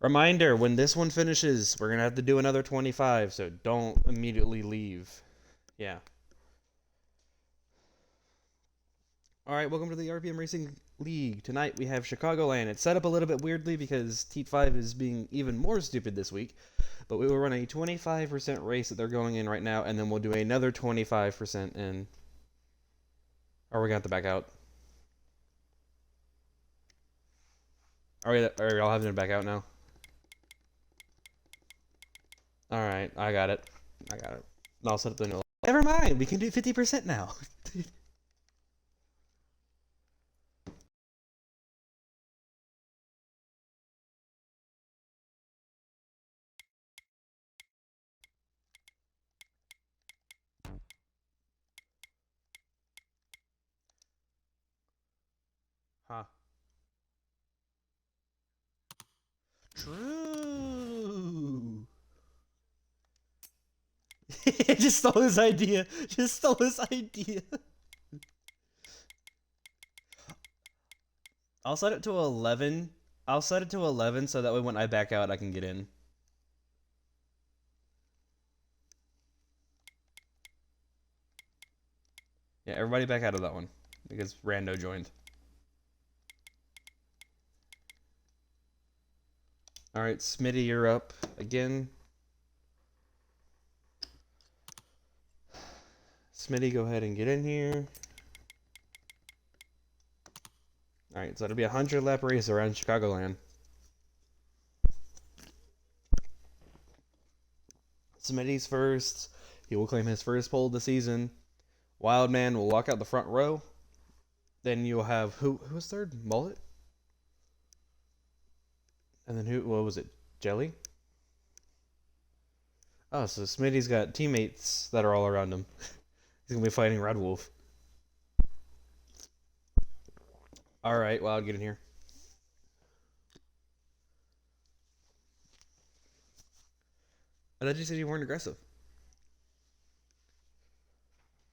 Reminder, when this one finishes, we're going to have to do another 25, so don't immediately leave. Yeah. Alright, welcome to the RPM Racing League. Tonight we have Chicagoland. It's set up a little bit weirdly because Teat 5 is being even more stupid this week, but we will run a 25% race that they're going in right now, and then we'll do another 25% in. Or we got to back out. Are we all having to back out now? Alright, I got it. I'll set up the new. Never mind, we can do 50% now. Huh. True. Just stole his idea. I'll set it to 11. I'll set it to 11 so that way when I back out, I can get in. Yeah, everybody back out of that one because Rando joined. All right, Smitty, you're up again. Smitty, go ahead and get in here. All right, so it'll be a 100-lap race around Chicagoland. Smitty's first. He will claim his first pole of the season. Wildman will walk out the front row. Then you'll have who's third? Mullet. And then what was it? Jelly? Oh, so Smitty's got teammates that are all around him. He's gonna be fighting Red Wolf. Alright, Wild, get in here. I thought you said you weren't aggressive.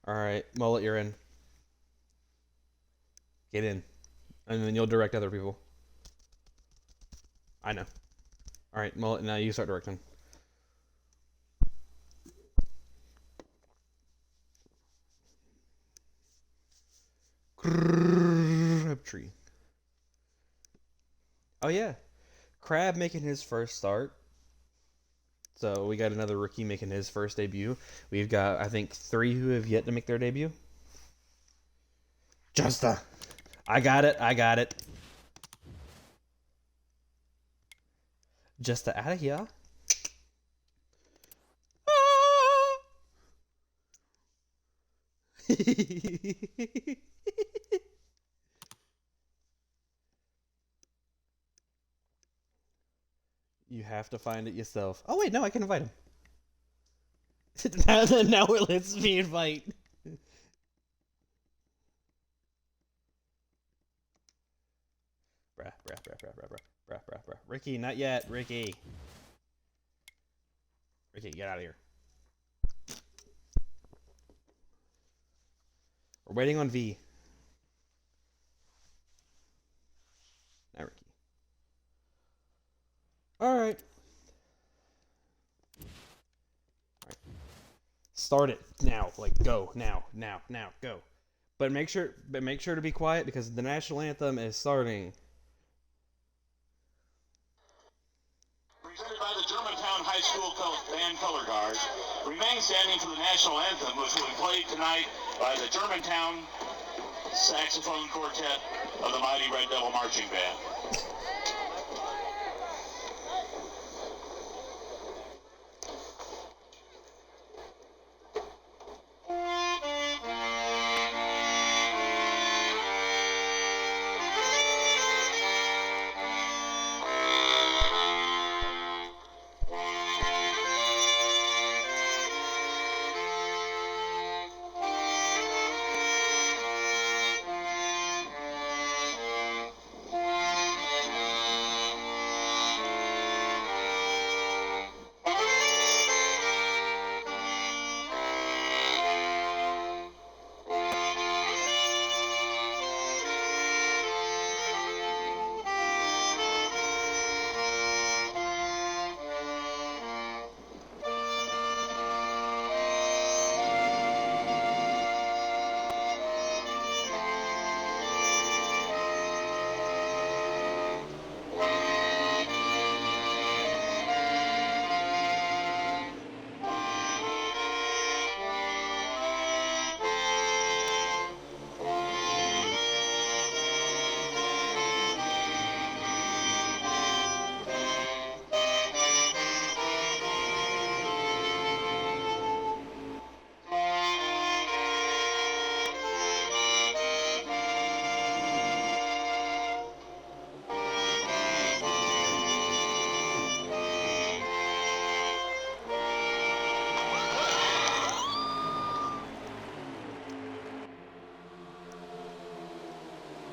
Alright, Mullet, you're in. Get in. And then you'll direct other people. I know. Alright, Mullet, now you start directing. Crabtree. Oh yeah. Crab making his first start. So we got another rookie making his first debut. We've got, I think, 3 who have yet to make their debut. Justa. I got it. Justa out of here. You have to find it yourself. Oh wait, no, I can invite him. now it lets me invite. Bruh. Ricky, not yet. Ricky, get out of here. We're waiting on V. Not Ricky. Alright. Start it now. Like go. Now. Go. But make sure to be quiet because the national anthem is starting. Presented by the Germantown High School Band Color Guard, remain standing for the national anthem, which will be played tonight by the Germantown Saxophone Quartet of the Mighty Red Devil Marching Band.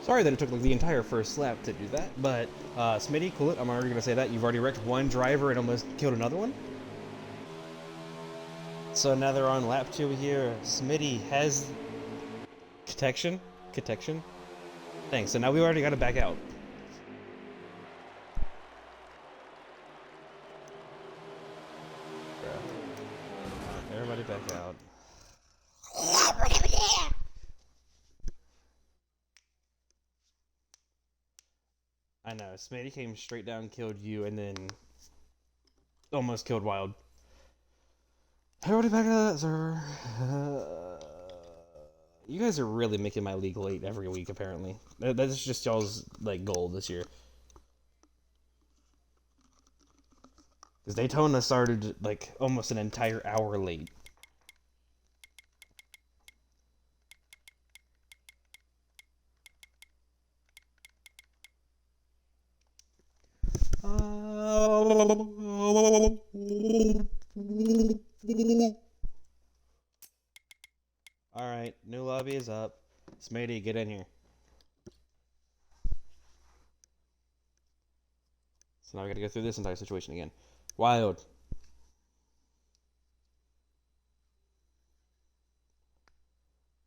Sorry that it took like the entire first lap to do that, but Smitty, cool it. I'm already gonna say that you've already wrecked one driver and almost killed another one. So now they're on lap 2 here. Smitty has protection. Thanks. So now we already got to back out. Everybody back out. I know. Smitty came straight down, killed you, and then almost killed Wild. Everybody back out of that server. You guys are really making my league late every week, apparently. That's just y'all's like goal this year. Because Daytona started like almost an entire hour late. Alright, new lobby is up. Smitty, get in here. So now we gotta go through this entire situation again. Wild.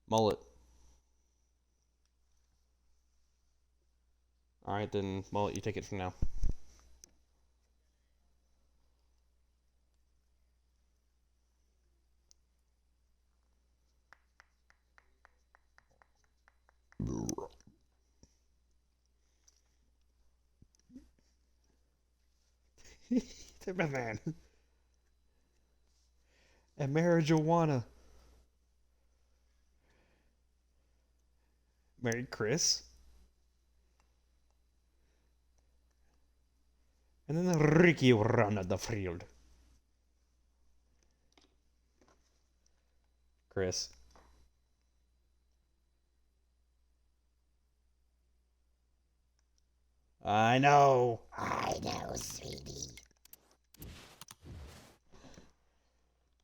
Mullet. Alright then, Mullet, you take it from now. Man. And marijuana. Married Chris. And then Ricky run at the field. Chris. I know, sweetie.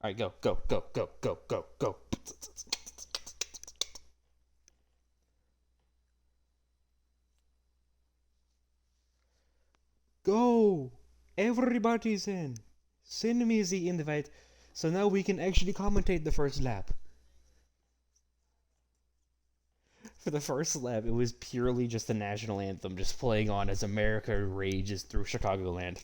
Alright, go. Go! Everybody's in. Send me the invite so now we can actually commentate the first lap. For the first lap, it was purely just the national anthem just playing on as America rages through Chicagoland.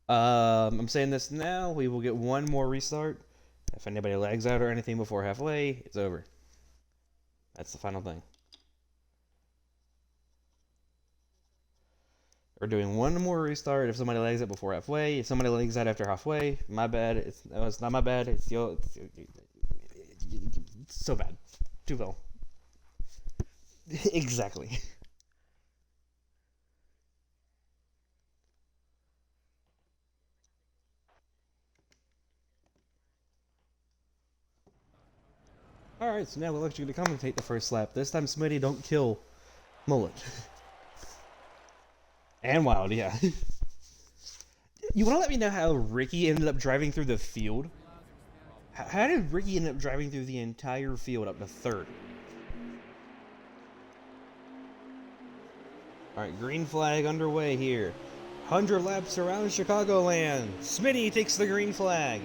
I'm saying this now. We will get one more restart. If anybody lags out or anything before halfway, it's over. That's the final thing. We're doing one more restart. If somebody lags out before halfway, if somebody lags out after halfway, my bad. It's not my bad. It's so bad. Too well. Exactly. Alright, so now we're actually going to commentate the first lap. This time, Smitty, don't kill Mullet. And Wild, yeah. You want to let me know how Ricky ended up driving through the field? How did Ricky end up driving through the entire field up to third? Alright, green flag underway here. 100 laps around Chicagoland. Smitty takes the green flag.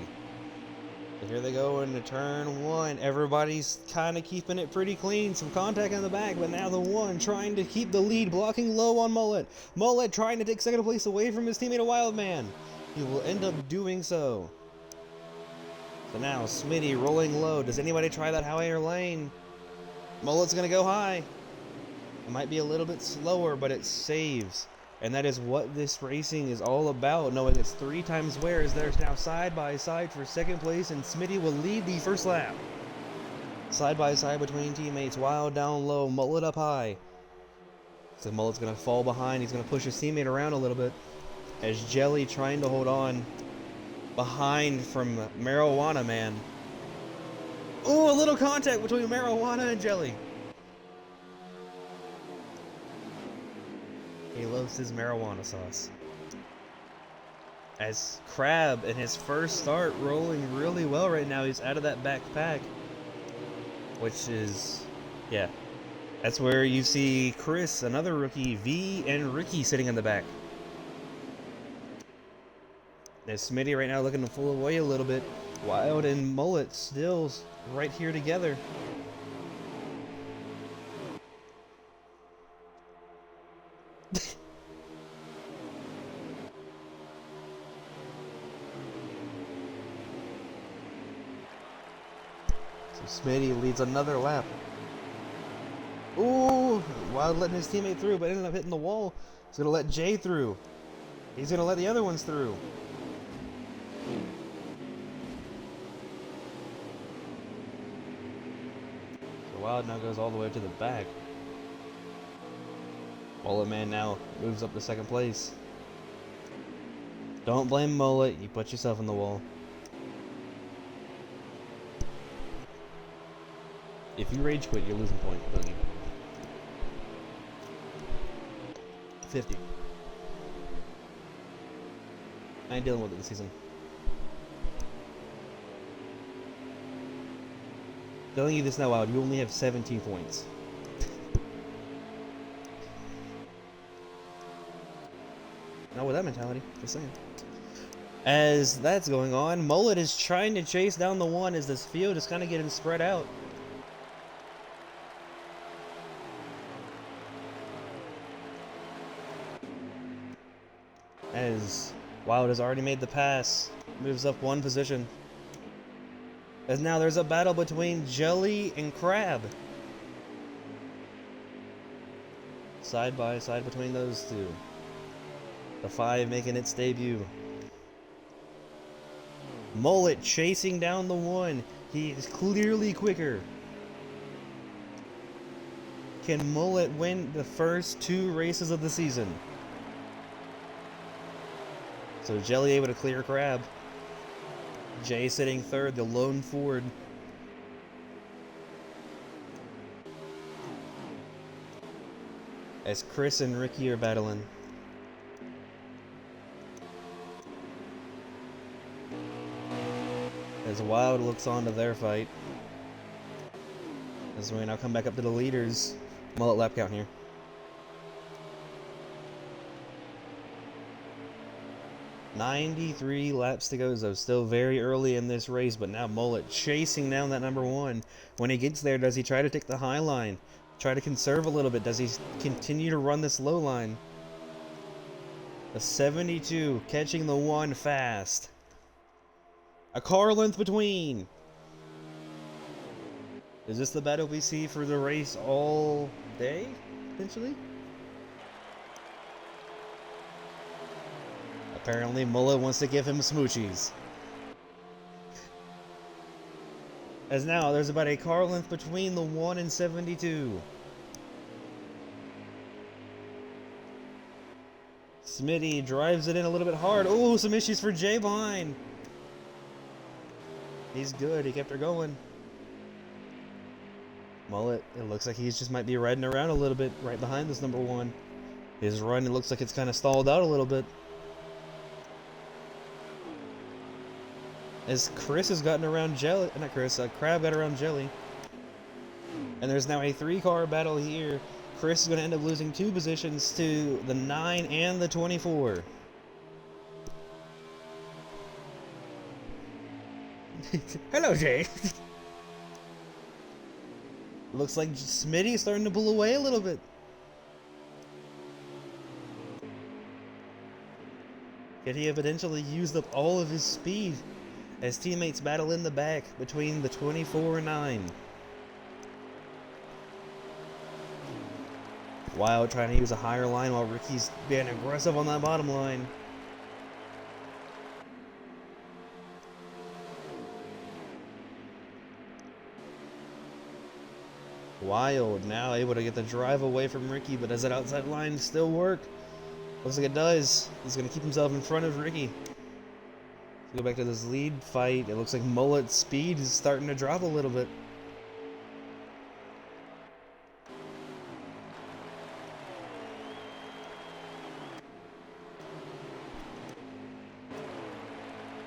Here they go into turn 1. Everybody's kind of keeping it pretty clean. Some contact in the back, but now the one trying to keep the lead, blocking low on Mullet. Mullet trying to take second place away from his teammate Wildman. He will end up doing so. So now Smitty rolling low. Does anybody try that higher lane? Mullet's going to go high. It might be a little bit slower, but it saves. And that is what this racing is all about, knowing it's 3 times wears. They're now side by side for second place, and Smitty will lead the first lap. Side by side between teammates, Wild down low, Mullet up high. So Mullet's going to fall behind. He's going to push his teammate around a little bit as Jelly trying to hold on behind from Marijuana Man. Ooh, a little contact between Marijuana and Jelly. He loves his marijuana sauce. As Crab in his first start rolling really well right now. He's out of that backpack, which is, yeah, that's where you see Chris, another rookie, V, and Ricky sitting in the back. There's Smitty right now looking to pull away a little bit. Wild and Mullet still right here together. So Smitty leads another lap. Ooh, Wild letting his teammate through, but ended up hitting the wall. He's gonna let Jay through. He's gonna let the other ones through. So Wild now goes all the way to the back. Mullet Man now moves up to second place. Don't blame Mullet, you put yourself in the wall. If you rage quit, you're losing point, don't you? 50. I ain't dealing with it this season. Telling you this now, Wild, you only have 17 points. Not with that mentality, just saying. As that's going on, Mullet is trying to chase down the one as this field is kind of getting spread out. As Wild has already made the pass, moves up one position. As now there's a battle between Jelly and Crab. Side by side between those two. The 5 making its debut. Mullet chasing down the 1. He is clearly quicker. Can Mullet win the first 2 races of the season? So Jelly able to clear Crab. Jay sitting third, the lone Ford. As Chris and Ricky are battling. As Wild looks on to their fight. As we now come back up to the leaders. Mullet lap count here. 93 laps to go, though. Still very early in this race, but now Mullet chasing down that number 1. When he gets there, does he try to take the high line? Try to conserve a little bit? Does he continue to run this low line? A 72, catching the 1 fast. A car length between. Is this the battle we see for the race all day, potentially? Apparently, Mullet wants to give him smoochies. As now, there's about a car length between the 1 and 72. Smitty drives it in a little bit hard. Oh, some issues for Jay behind. He's good. He kept her going. Mullet, it looks like he just might be riding around a little bit right behind this number 1. His run, it looks like it's kind of stalled out a little bit. As Chris has gotten around Jelly, not Chris, Crab got around Jelly. And there's now a 3-car battle here. Chris is going to end up losing 2 positions to the 9 and the 24. Hello, Jay. Looks like Smitty's starting to pull away a little bit. Could he have potentially used up all of his speed as teammates battle in the back between the 24 and 9? Wild trying to use a higher line while Ricky's being aggressive on that bottom line. Wild now able to get the drive away from Ricky, but does that outside line still work? Looks like it does. He's going to keep himself in front of Ricky. Go back to this lead fight. It looks like Mullet's speed is starting to drop a little bit.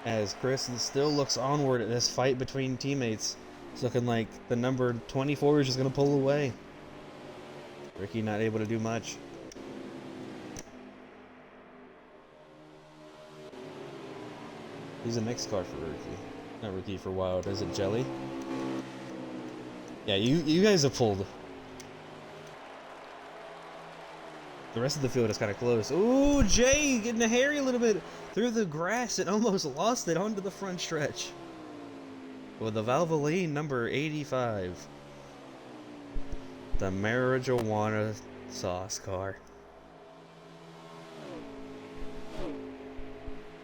as Chris still looks onward at this fight between teammates. It's looking like the number 24 is just going to pull away. Ricky not able to do much. Who's the next car for Ricky? Not Ricky, for Wild. Is it Jelly? Yeah, you guys have pulled. The rest of the field is kind of close. Ooh, Jay getting a hairy a little bit through the grass and almost lost it onto the front stretch. With the Valvoline number 85. The marijuana sauce car.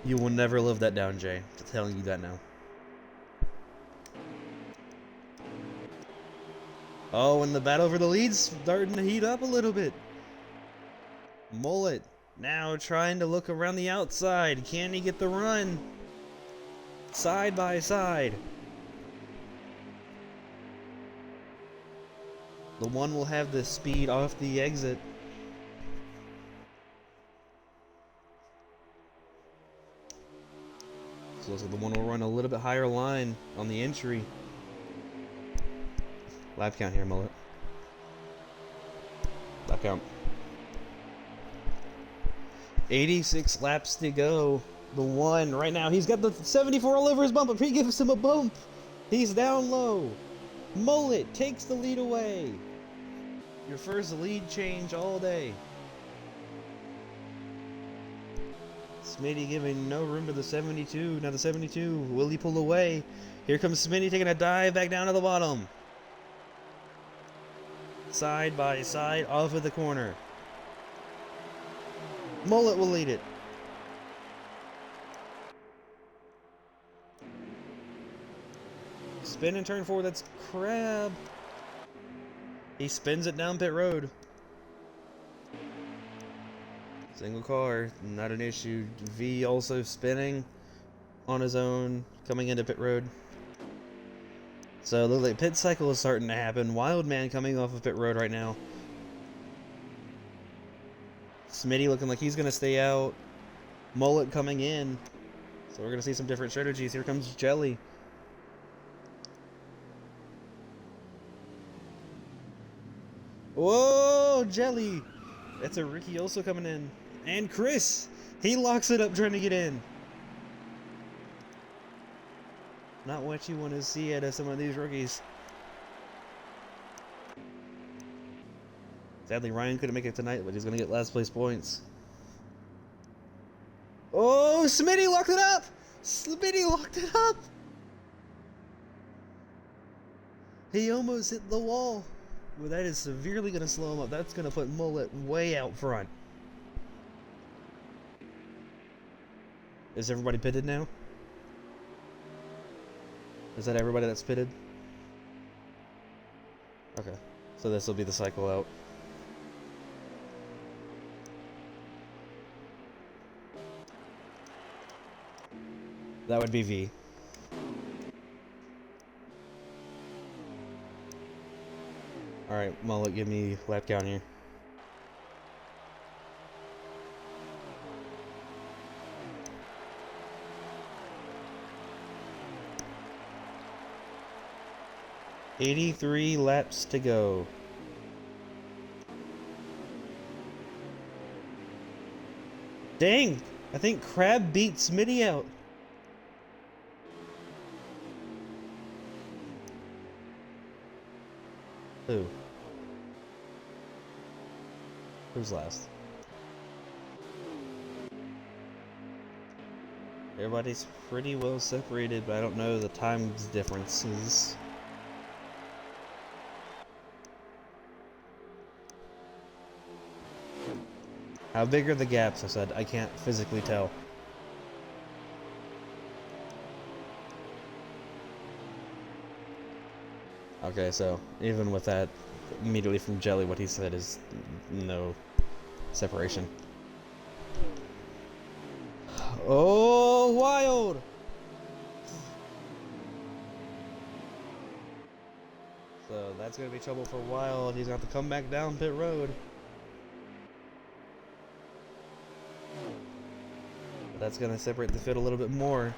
You will never live that down, Jay. I'm telling you that now. Oh, and the battle for the lead's starting to heat up a little bit. Mullet now trying to look around the outside. Can he get the run? Side by side. The one will have the speed off the exit. So looks like the one will run a little bit higher line on the entry. Lap count here, Mullet. Lap count. 86 laps to go. The one right now, he's got the 74 all over his bump, but he gives him a bump. He's down low. Mullet takes the lead away. Your first lead change all day. Smitty giving no room to the 72. Now the 72, will he pull away? Here comes Smitty taking a dive back down to the bottom. Side by side off of the corner. Mullet will lead it. Spin and turn forward, that's Crab. He spins it down pit road. Single car, not an issue. V also spinning on his own, coming into pit road. So it looks like pit cycle is starting to happen. Wildman coming off of pit road right now. Smitty looking like he's going to stay out. Mullet coming in. So we're going to see some different strategies. Here comes Jelly. Whoa, Jelly. That's a Ricky also coming in. And Chris. He locks it up trying to get in. Not what you want to see out of some of these rookies. Sadly, Ryan couldn't make it tonight, but he's going to get last place points. Oh, Smitty locked it up! Smitty locked it up! He almost hit the wall. Well, that is severely going to slow him up. That's going to put Mullet way out front. Is everybody pitted now? Is that everybody that's pitted? Okay. So this will be the cycle out. That would be V. Alright, Mullet, give me lap count here. $83 laps to go. Dang! I think Crab beat Smitty out. Who? Who's last? Everybody's pretty well separated, but I don't know the times differences. How big are the gaps? I said I can't physically tell. Okay, so even with that, immediately from Jelly, what he said is no separation. Oh, Wild! So that's going to be trouble for Wild. He's got to come back down pit road. But that's going to separate the field a little bit more.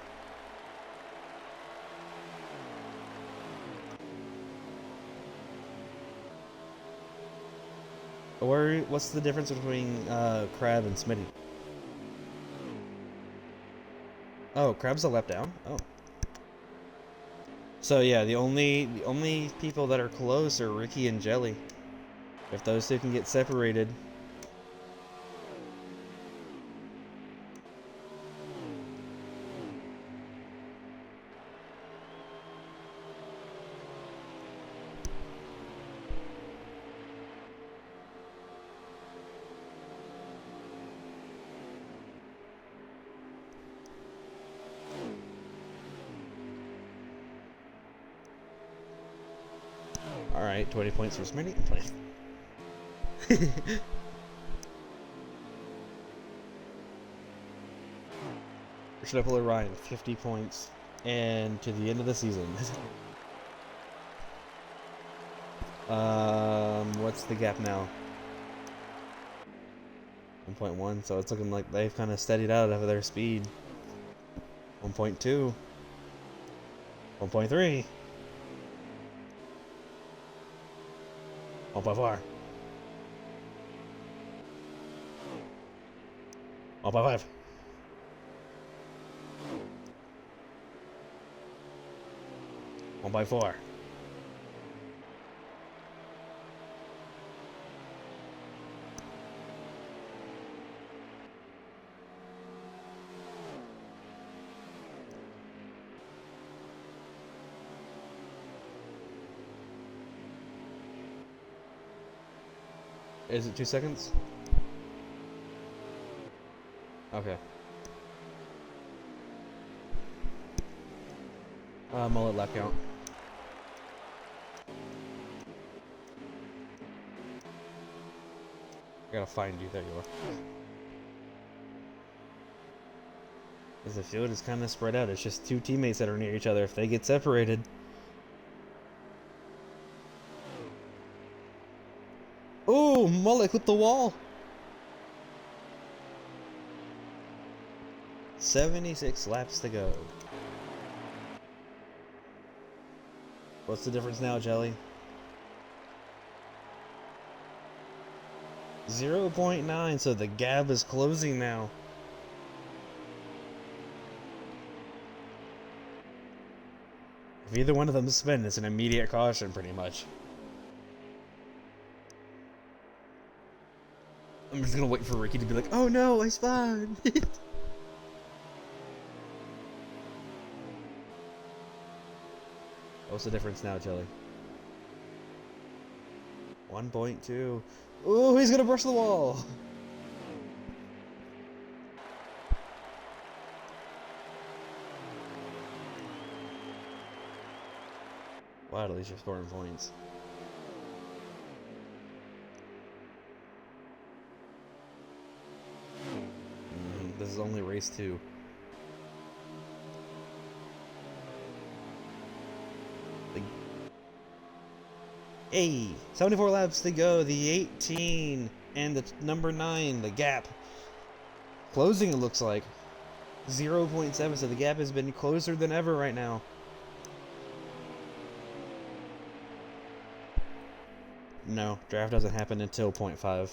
Or what's the difference between Crab and Smitty? Oh, Crab's a lap down? Oh. So yeah, the only people that are close are Ricky and Jelly. If those two can get separated. Alright, 20 points for Smitty. Should I pull a Ryan? 50 points. And to the end of the season. What's the gap now? 1.1, so it's looking like they've kind of steadied out of their speed. 1.2. 1.3. 1.4. 1.5. 1.4. Is it 2 seconds? Okay. Mullet lap count. I gotta find you. There you are. As the field is kind of spread out. It's just two teammates that are near each other. If they get separated. Oh, Mullet clipped the wall. 76 laps to go. What's the difference now, Jelly? 0.9, so the gap is closing now. If either one of them spin, it's an immediate caution, pretty much. I'm just gonna wait for Ricky to be like, oh no, I spun! What's the difference now, Jelly? 1.2. Ooh, he's gonna brush the wall! Wow, at least you're scoring points. This is only race 2. Hey, 74 laps to go. The 18 and the number 9, the gap. Closing, it looks like. 0.7, so the gap has been closer than ever right now. No, draft doesn't happen until 0.5.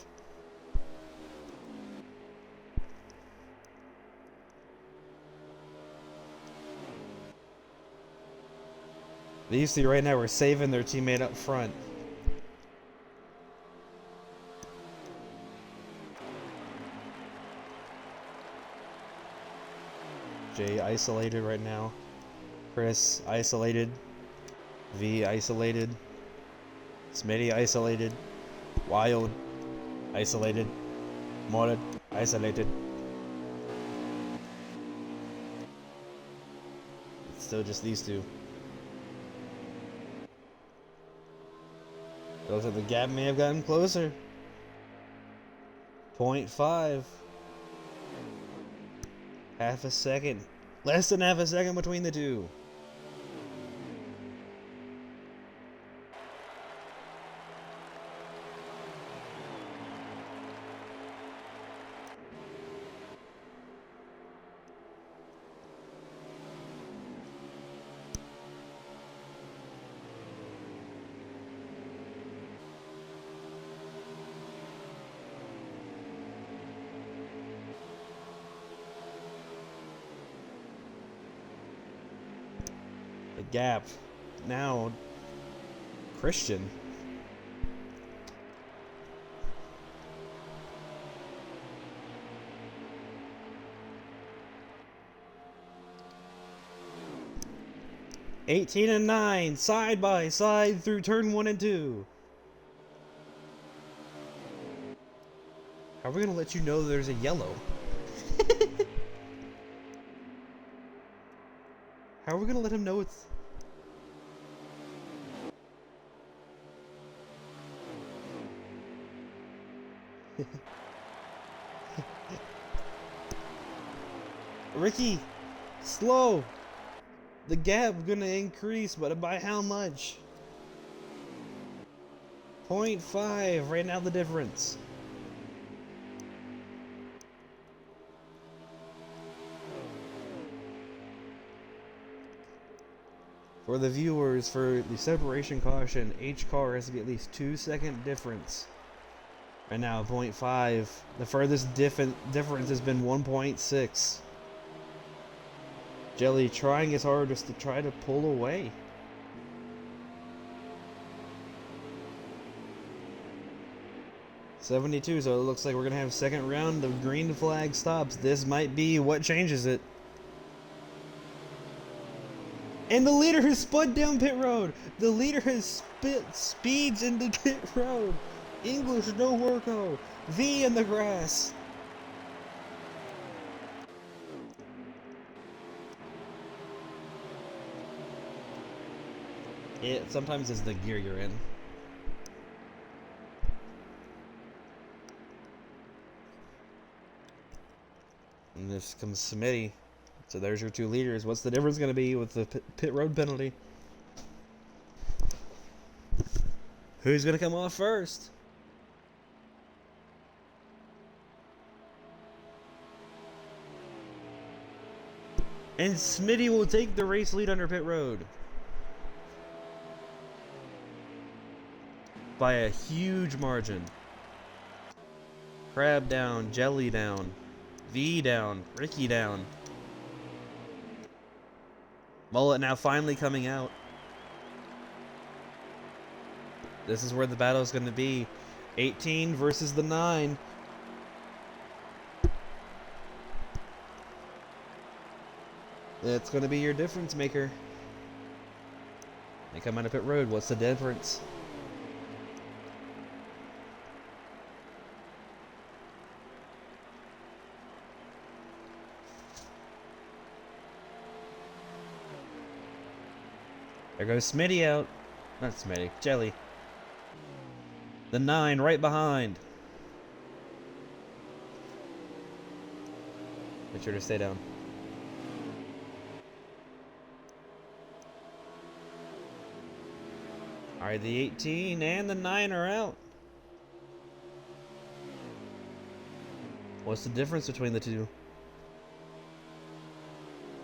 These two right now are saving their teammate up front. Jay isolated right now. Chris isolated. V isolated. Smitty isolated. Wild isolated. Modded isolated. It's still just these two. Looks like the gap may have gotten closer. 0.5. Half a second. Less than half a second between the two. gap. Now, Christian. (18 and 9) side by side through turn 1 and 2. How are we gonna let you know there's a yellow? How are we gonna let him know it's... Ricky, slow. The gap gonna increase, but by how much? 0.5 right now, the difference. For the viewers, for the separation caution, each car has to be at least 2-second difference. Right now, 0.5. The furthest difference has been 1.6. Jelly trying his hardest to try to pull away. (72), so it looks like we're gonna have second round of green flag stops. This might be what changes it. And the leader has spun down pit road. The leader has speeds into pit road. English no worko. V in the grass. It sometimes is the gear you're in. And this comes Smitty. So there's your two leaders. What's the difference going to be with the pit road penalty? Who's going to come off first? And Smitty will take the race lead under pit road. By a huge margin. Crab down, Jelly down, V down, Ricky down. Mullet now finally coming out. This is where the battle is going to be. 18 versus the 9. It's going to be your difference maker. They come out of pit road. What's the difference? There goes Smitty out. Not Smitty, Jelly. The 9 right behind. Make sure to stay down. Alright, the 18 and the 9 are out. What's the difference between the two?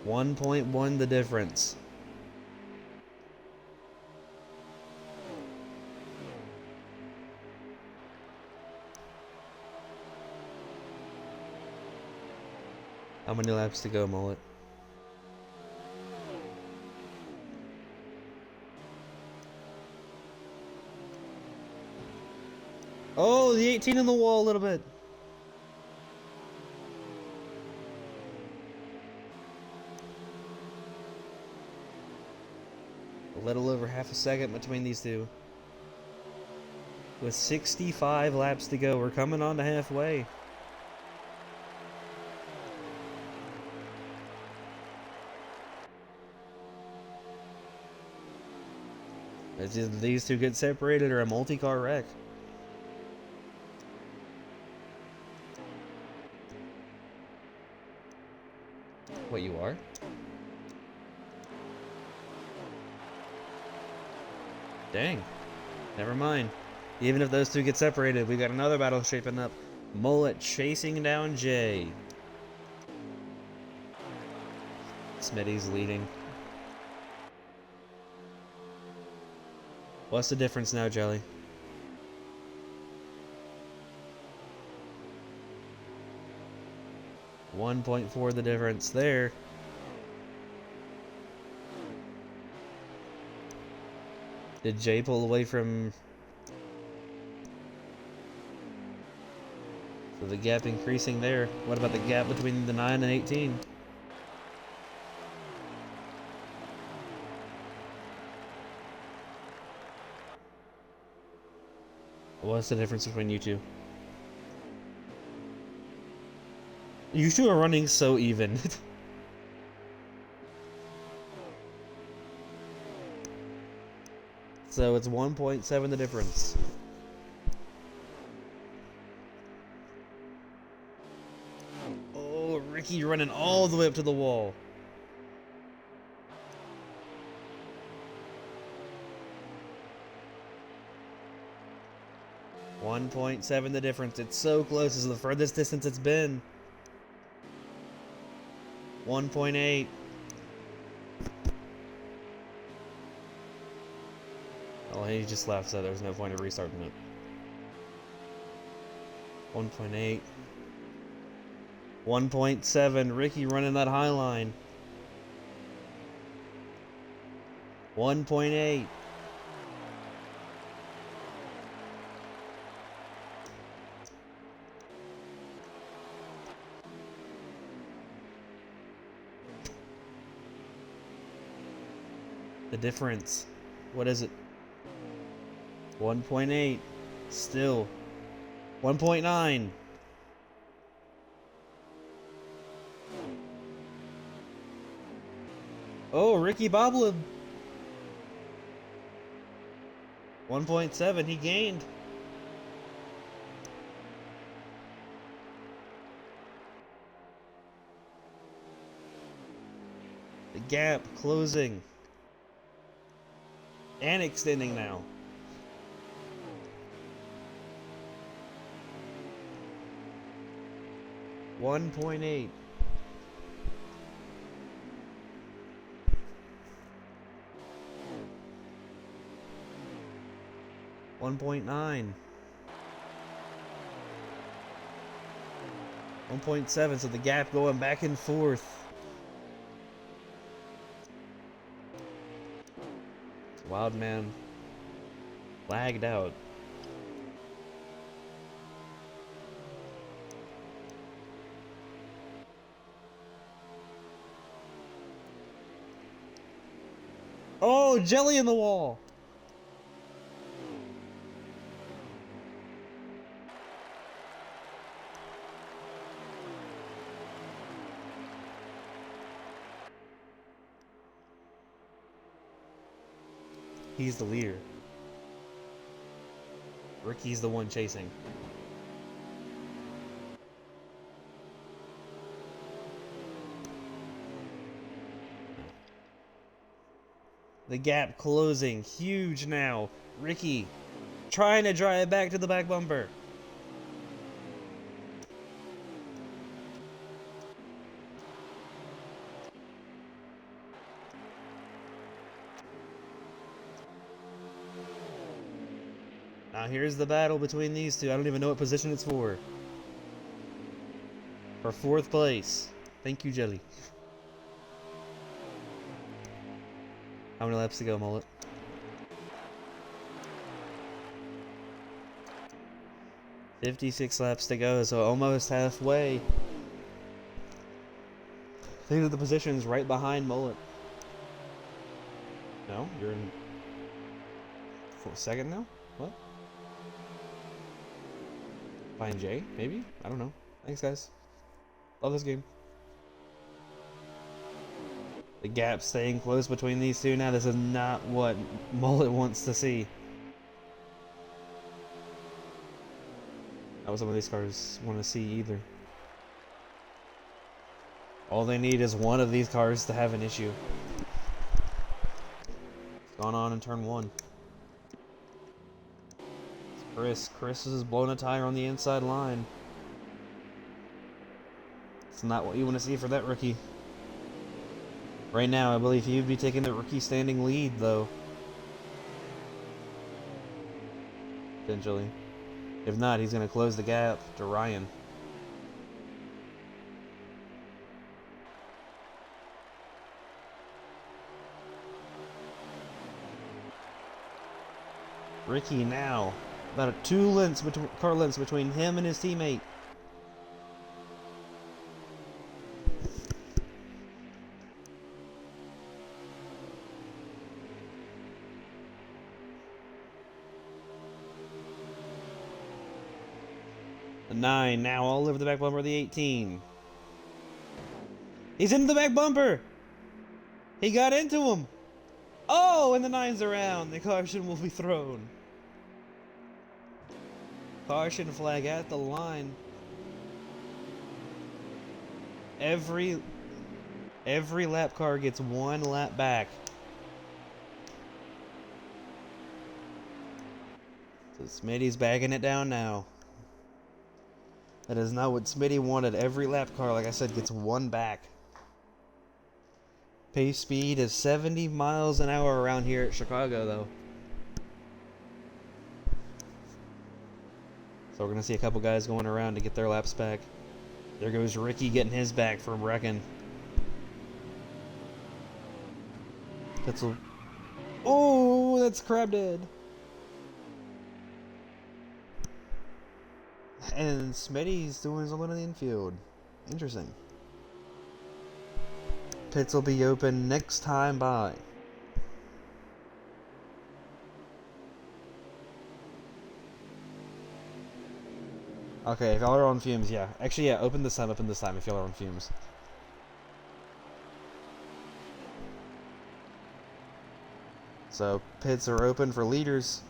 1.1 the difference. How many laps to go, Mullet? Oh, the 18 in the wall a little bit. A little over half a second between these two. With 65 laps to go, we're coming on to halfway. It's either these two get separated or a multi-car wreck. What, you are? Dang. Never mind. Even if those two get separated, we got another battle shaping up. Mullet chasing down Jay. Smitty's leading. What's the difference now, Jelly? .4 the difference there. Did Jay pull away from... So the gap increasing there. What about the gap between the 9 and 18? What's the difference between you two? You two are running so even. So it's 1.7 the difference. Oh, Ricky running all the way up to the wall. .7 the difference. It's so close. This is the furthest distance it's been. 1.8. Oh, he just left, so there's no point in restarting it. 1.8. 1.7. Ricky running that high line. 1.8. The difference. What is it? 1.8. Still. 1.9. Oh, Ricky bobbled. 1.7. He gained. The gap closing. And extending now. .8. 1.9. 1.7. So the gap going back and forth. Wild man lagged out. Oh, jelly in the wall. He's the leader. Ricky's the one chasing. The gap closing. Huge now. Ricky trying to drive it back to the back bumper. Now here's the battle between these two. I don't even know what position it's for. For 4th place. Thank you, Jelly. How many laps to go, Mullet? .56 laps to go, so almost halfway. I think that the position's right behind Mullet. No? You're in... 2nd now? What? Behind Jay? Maybe? I don't know. Thanks, guys. Love this game. The gap staying close between these two now. This is not what Mullet wants to see. Not what some of these cars want to see either. All they need is one of these cars to have an issue. It's gone on in turn 1. It's Chris is blowing a tire on the inside line. It's not what you want to see for that rookie. Right now, I believe he would be taking the rookie standing lead, though. Potentially. If not, he's going to close the gap to Ryan. Ricky now. About a car lengths between him and his teammate. The 9 now all over the back bumper of the 18. He's into the back bumper! He got into him! Oh, and the 9's around. The caution will be thrown. Caution flag at the line. Every lap car gets 1 lap back. So Smitty's bagging it down now. That is not what Smitty wanted. Every lap car, like I said, gets 1 back. Pace speed is 70 miles an hour around here at Chicago, though. So we're going to see a couple guys going around to get their laps back. There goes Ricky getting his back from wrecking. Oh, that's crab dead. And Smitty's doing something in the infield. Interesting. Pits will be open next time by. Okay, if y'all are on fumes, yeah. Actually, yeah, open this time if y'all are on fumes. So, pits are open for leaders.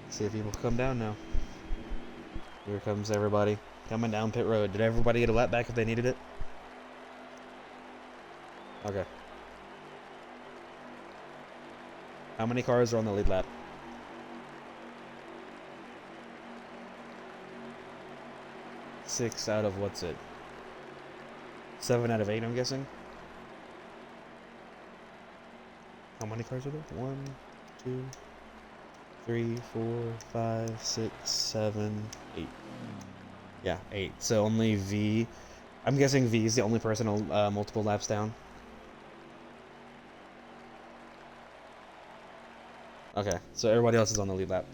See if people come down now. Here comes everybody coming down pit road. Did everybody get a lap back if they needed it? Okay. How many cars are on the lead lap? 6 out of what's it? 7 out of 8, I'm guessing. How many cars are there? 1, 2, 3, 4, 5, 6, 7, 8. Yeah, 8. So only V. I'm guessing V is the only person multiple laps down. Okay, so everybody else is on the lead lap.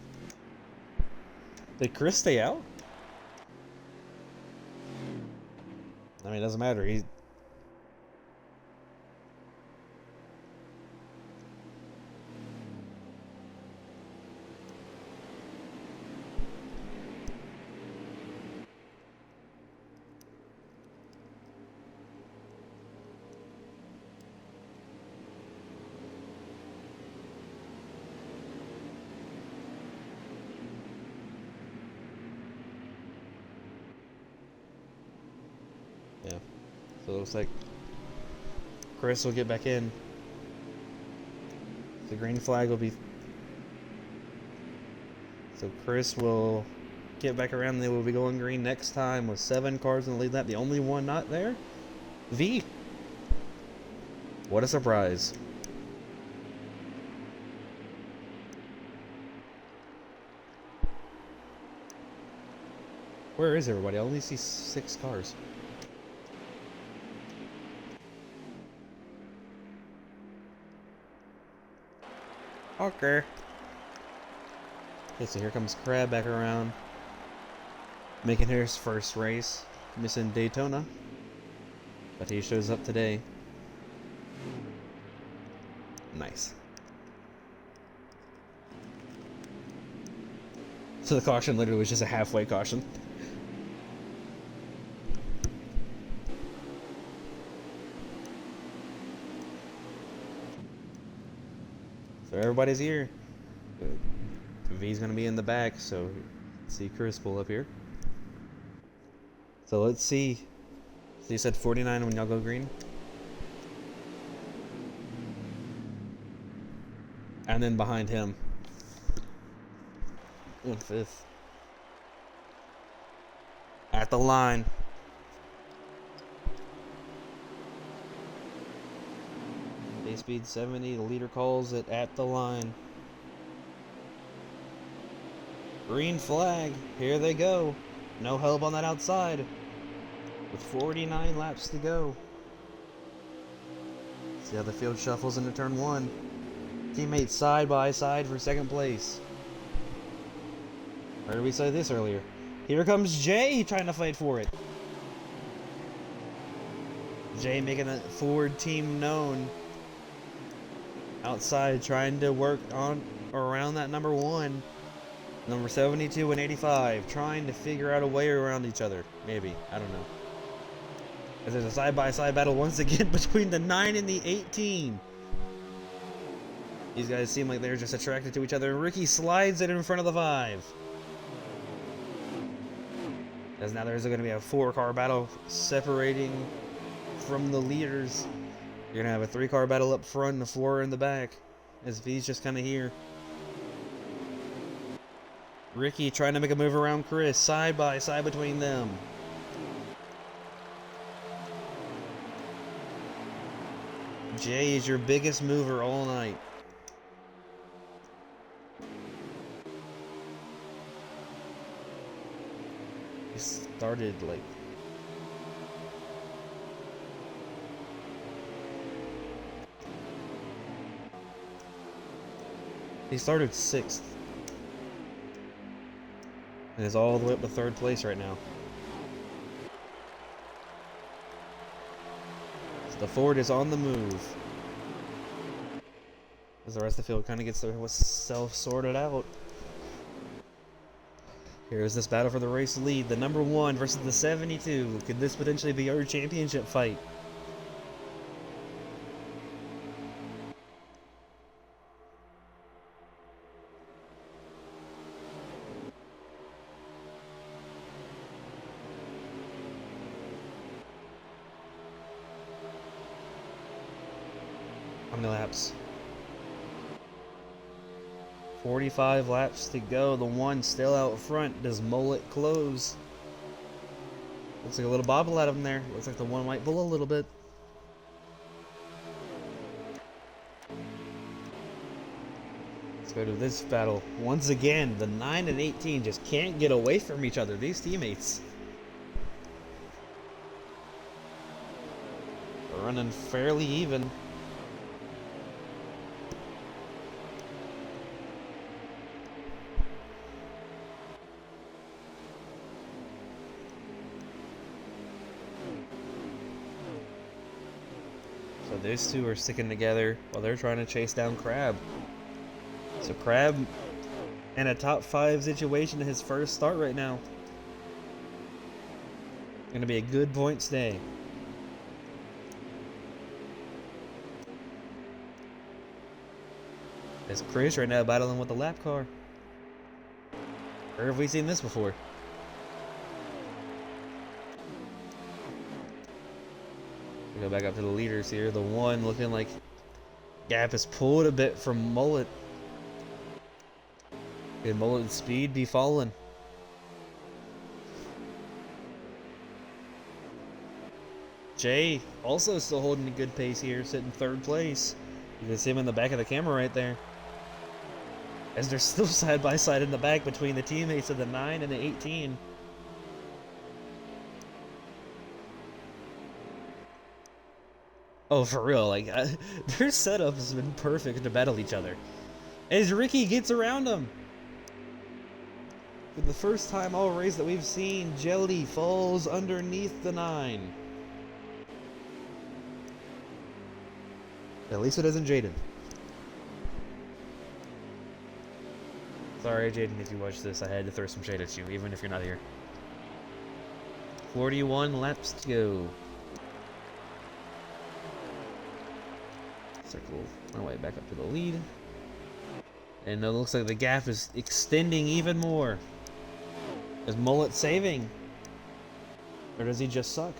Did Chris stay out? I mean, it doesn't matter. He's... Yeah. So it looks like Chris will get back in. The green flag will be... So Chris will get back around and they will be going green next time with 7 cars in the lead lap. The only one not there? V. What a surprise. Where is everybody? I only see 6 cars. Okay. Okay, so here comes Crab back around. Making his first race. Missing Daytona. But he shows up today. Nice. So the caution literally was just a halfway caution. So everybody's here. V's gonna be in the back, so let's see Chris pull up here. So let's see. So you said 49 when y'all go green? And then behind him. In 5th. At the line. Base speed 70, the leader calls it at the line. Green flag, here they go. No help on that outside. With 49 laps to go. See how the field shuffles into turn 1. teammates side by side for second place. Or did we say this earlier? Here comes Jay trying to fight for it. Jay making the Ford team known. Outside trying to work on around that number 1. Number 72 and 85. Trying to figure out a way around each other. Maybe. I don't know. As there's a side-by-side battle once again between the 9 and the 18. These guys seem like they're just attracted to each other. Ricky slides it in front of the 5. As now there's going to be a 4-car battle separating from the leaders. You're going to have a 3-car battle up front and a 4 in the back. As V's just kind of here. Ricky trying to make a move around Chris. Side by side between them. Jay is your biggest mover all night. He started like... He started 6th. And is all the way up to 3rd place right now. So the Ford is on the move. As the rest of the field kind of gets themselves sorted out. Here's this battle for the race lead. The number 1 versus the 72. Could this potentially be our championship fight? How many laps? 45 laps to go. The 1 still out front. Does Mullet close? Looks like a little bobble out of him there. Looks like the 1 might pull a little bit. Let's go to this battle. Once again, the 9 and 18 just can't get away from each other. These teammates are running fairly even. So those two are sticking together while they're trying to chase down Crab. So Crab in a top 5 situation in his first start right now. Gonna be a good points day. There's Chris right now battling with the lap car. Where have we seen this before? We go back up to the leaders here. The 1 looking like gap is pulled a bit from Mullet. Could Mullet's speed be falling? Jay also still holding a good pace here, sitting 3rd place. You can see him in the back of the camera right there. As they're still side by side in the back between the teammates of the 9 and the 18. Oh, for real, like, their setup has been perfect to battle each other. As Ricky gets around him. For the first time all race that we've seen, Jelly falls underneath the 9. At least it isn't Jaden. Sorry, Jaden, if you watch this, I had to throw some shade at you, even if you're not here. 41 laps to go. Circle my way back up to the lead. And it looks like the gap is extending even more. Is Mullet saving? Or does he just suck?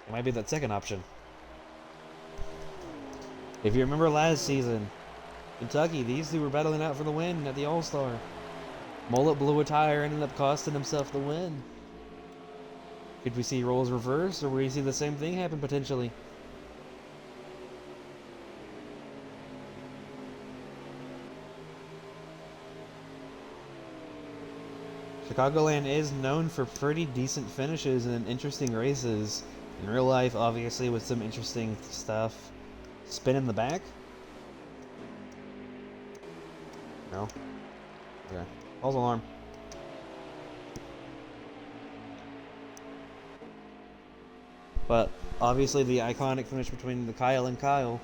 It might be that second option. If you remember last season, Kentucky, these two were battling out for the win at the All-Star. Mullet blew a tire and ended up costing himself the win. Could we see roles reversed, or will we see the same thing happen potentially? Chicagoland is known for pretty decent finishes and interesting races. In real life, obviously, with some interesting stuff. Spin in the back? No? Okay. False alarm. But, obviously, the iconic finish between the Kyle and Kyle.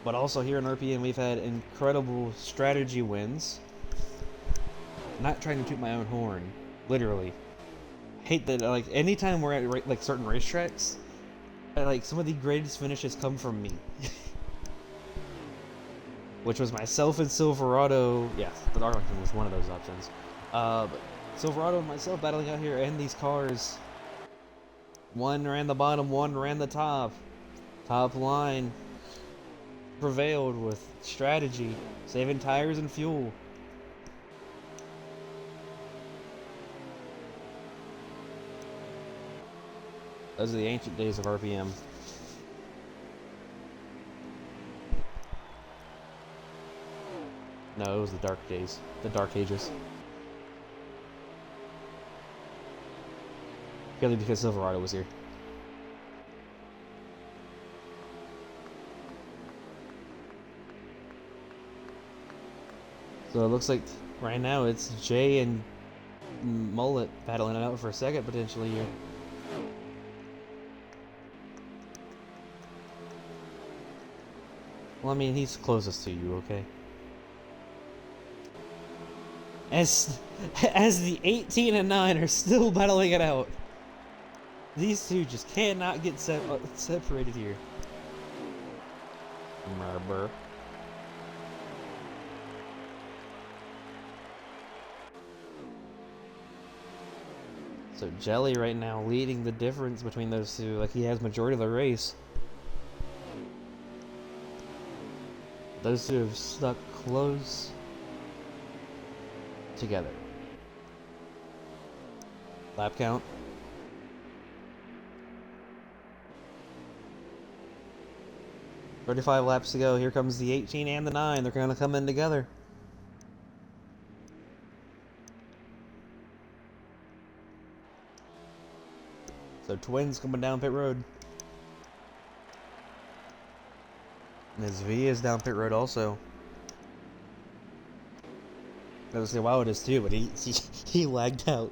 But also here in RPM, we've had incredible strategy wins. Not trying to toot my own horn. Literally. Hate that, like, anytime we're at, like, certain racetracks, like, some of the greatest finishes come from me. Which was myself and Silverado. Yeah, the Arlington was one of those options. But Silverado and myself battling out here, and these cars. One ran the bottom, one ran the top. Top line prevailed with strategy, saving tires and fuel. Those are the ancient days of RPM. No, it was the dark days. The dark ages. Purely because Silverado was here. So it looks like right now it's Jay and Mullet battling it out for a second potentially here. Well, I mean, he's closest to you, okay? As the 18 and 9 are still battling it out. These two just cannot get separated here. Merber. So Jelly right now leading the difference between those two, like he has majority of the race. Those two have stuck close together. Lap count. "35 laps to go. Here comes the 18 and the 9. They're going to come in together." So twins coming down pit road. Ms. V is down pit road also. I was gonna say wow it is too, but he lagged out.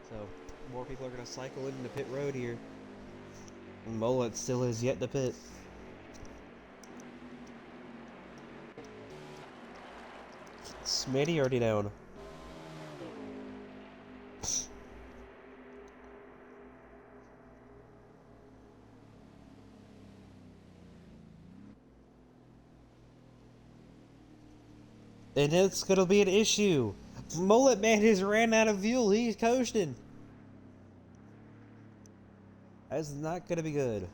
So more people are gonna cycle into pit road here. And Mullet still is yet to pit. Smitty already down. And it's gonna be an issue. Mullet Man has ran out of fuel. He's coasting. That's not gonna be good.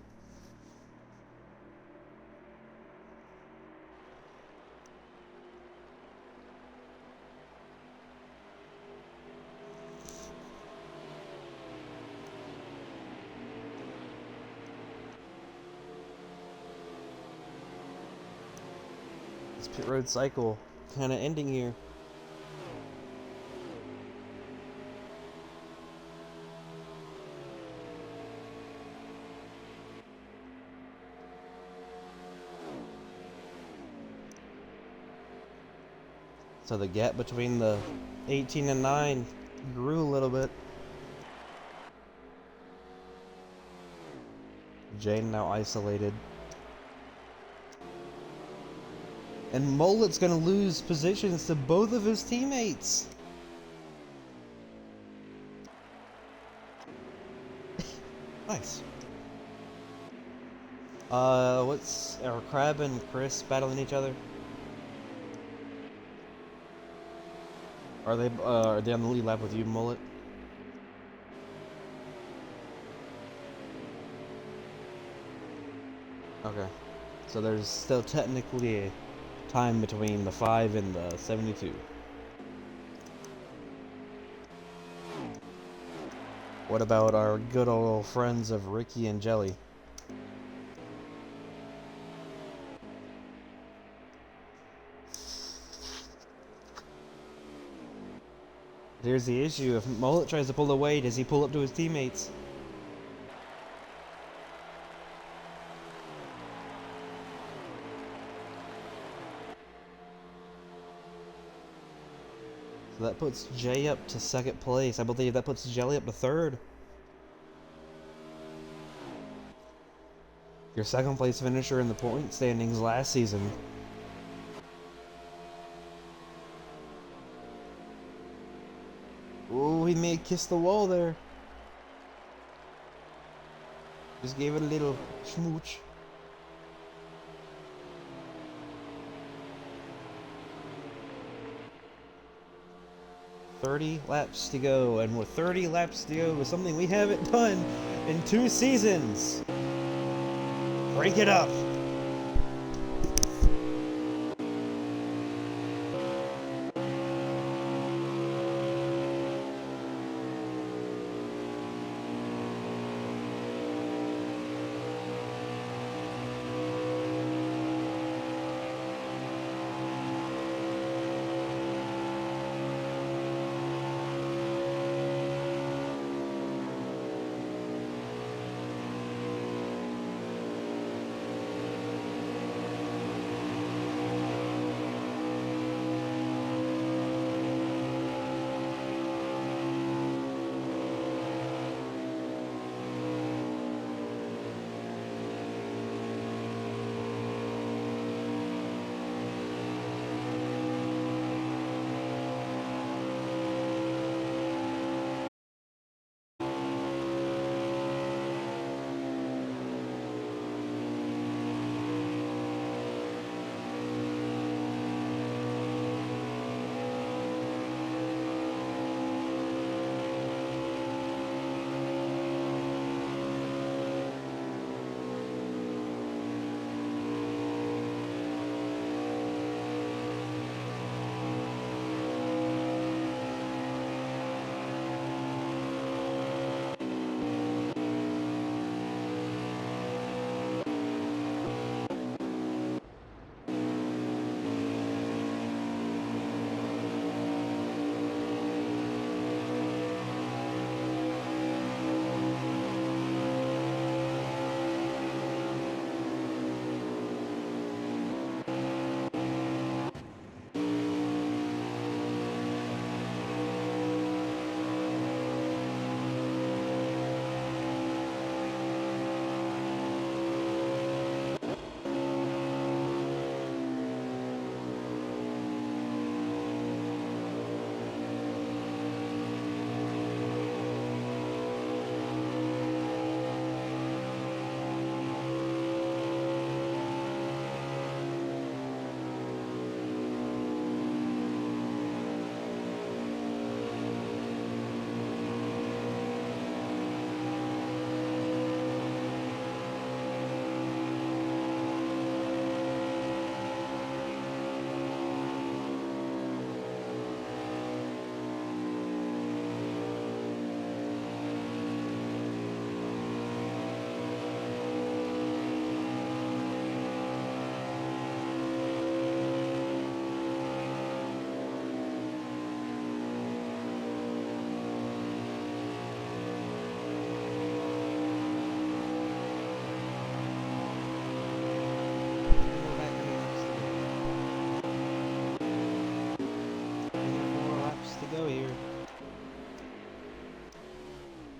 This pit road cycle kind of ending here. So the gap between the 18 and 9 grew a little bit. Jane now isolated. And Mullet's gonna lose positions to both of his teammates. Nice. Are Crab and Chris battling each other? Are they on the lead lap with you, Mullet? Okay. So there's still technically a time between the 5 and the 72. What about our good old friends of Ricky and Jelly? Here's the issue. If Mullet tries to pull away, does he pull up to his teammates? So that puts Jay up to second place. I believe that puts Jelly up to third. Your second place finisher in the point standings last season. Ooh, he may have kissed the wall there. Just gave it a little smooch. "30 laps to go," and with 30 laps to go, is something we haven't done in 2 seasons. Crank it up.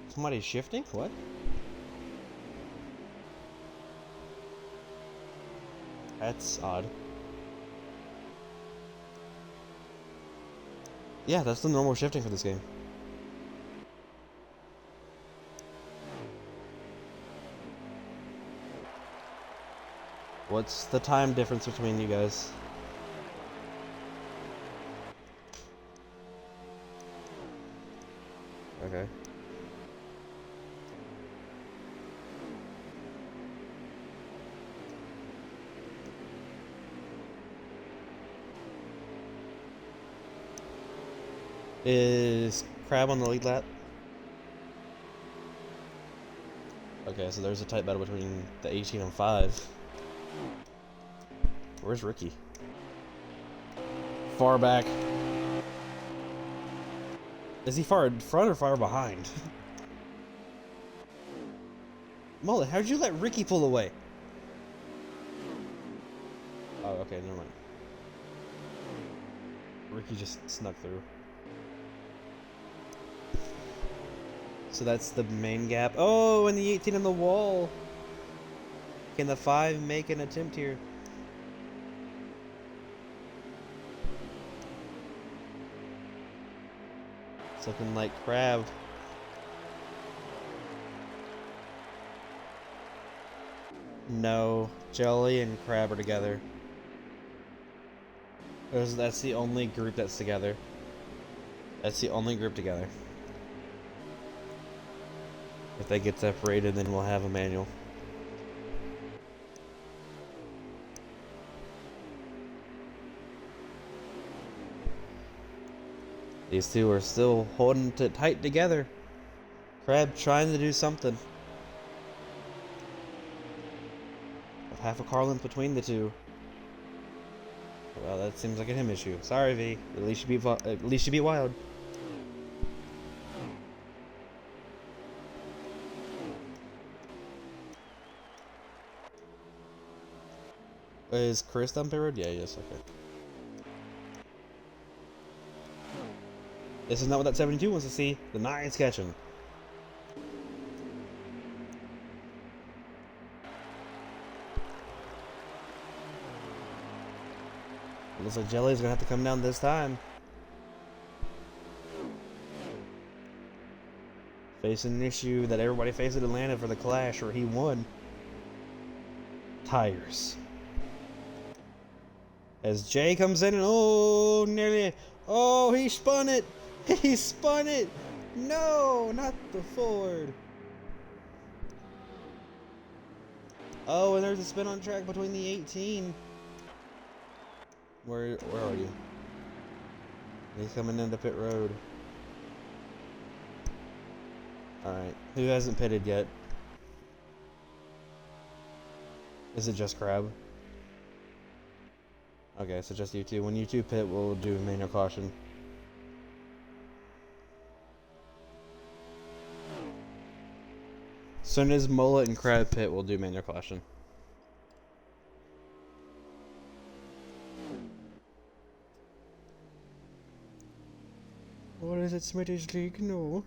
Somebody's shifting? What? That's odd. Yeah, that's the normal shifting for this game. What's the time difference between you guys? Okay. Is Crab on the lead lap? Okay, so there's a tight battle between the 18 and 5. Where's Ricky? Far back. Is he far in front or far behind? Mullet, how'd you let Ricky pull away? Oh, okay, never mind. Ricky just snuck through. So that's the main gap. Oh, and the 18 on the wall. Can the 5 make an attempt here? It's looking like Crab. No, Jelly and Crab are together. That's the only group that's together. That's the only group together. If they get separated, then we'll have a manual. These two are still holding it tight together. Crab trying to do something. With half a car length between the two. Well, that seems like a him issue. Sorry, V. At least you beat Wild. Is Chris on pit road? Yeah, yes, okay. This is not what that 72 wants to see. The 9's catching. Looks like Jelly's gonna have to come down this time. Facing an issue that everybody faced at Atlanta for the Clash, where he won. Tires. As Jay comes in and oh, he spun it. He spun it. No, not the Ford. Oh, and there's a spin on track between the 18. Where are you? He's coming into pit road. Alright, who hasn't pitted yet? Is it just Crab? Okay, so just you two. When you two pit, we'll do manual caution. As soon as Mullet and Crab pit, we'll do manual caution. What is it, Smitty's League? No.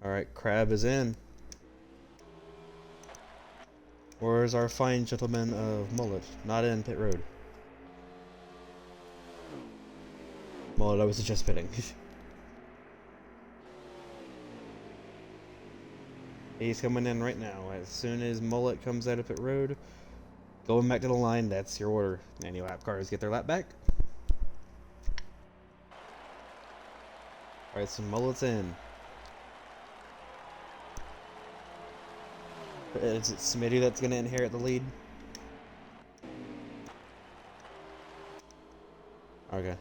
Alright, Crab is in. Where's our fine gentleman of Mullet? Not in pit road. Mullet, I was just pitting. He's coming in right now. As soon as Mullet comes out of pit road, going back to the line, that's your order. Any lap cars get their lap back. Alright, so Mullet's in. Is it Smitty that's going to inherit the lead? Okay.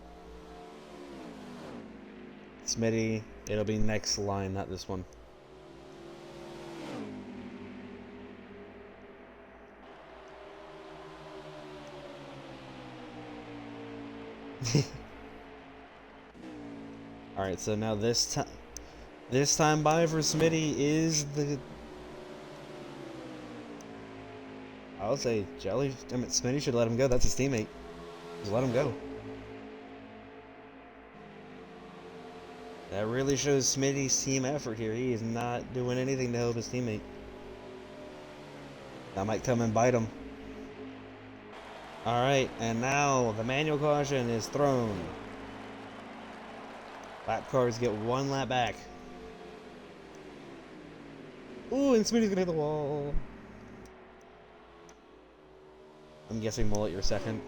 Smitty, it'll be next line, not this one. Alright, so now this time by for Smitty is the... I would say Smitty should let him go. That's his teammate. Just let him go. That really shows Smitty's team effort here. He is not doing anything to help his teammate. That might come and bite him. Alright, and now the manual caution is thrown. Lap cars get one lap back. Ooh, and Smitty's gonna hit the wall. I'm guessing Mullet, you're second.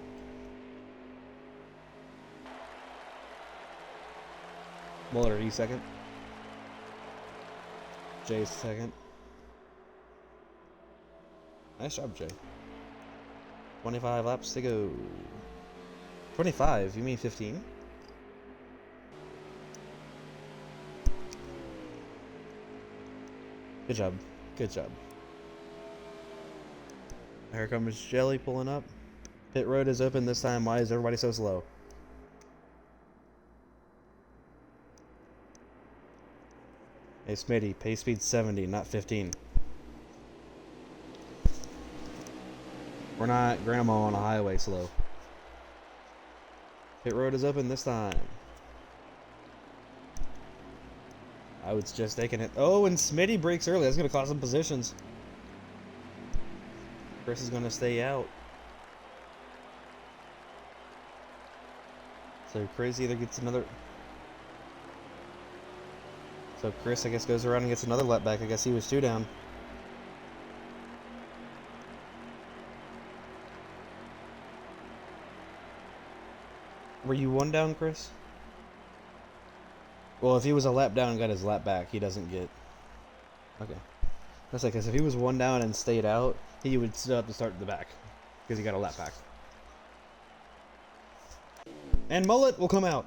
Mullet, are you second? Jay's second. Nice job, Jay. 25 laps to go. 25? You mean 15? Good job. Good job. Here comes Jelly pulling up. Pit road is open this time. Why is everybody so slow? Hey Smitty, pace speed 70, not 15. We're not grandma on a highway slow. Pit road is open this time. I was just taking it. Oh, and Smitty breaks early. That's going to cost him positions. Chris is going to stay out. So Chris either gets another... So Chris, I guess, goes around and gets another lap back. I guess he was 2 down. Were you 1 down, Chris? Well, if he was a lap down and got his lap back, he doesn't get... Okay. That's like, because if he was 1 down and stayed out, he would still have to start at the back. Because he got a lap back. And Mullet will come out.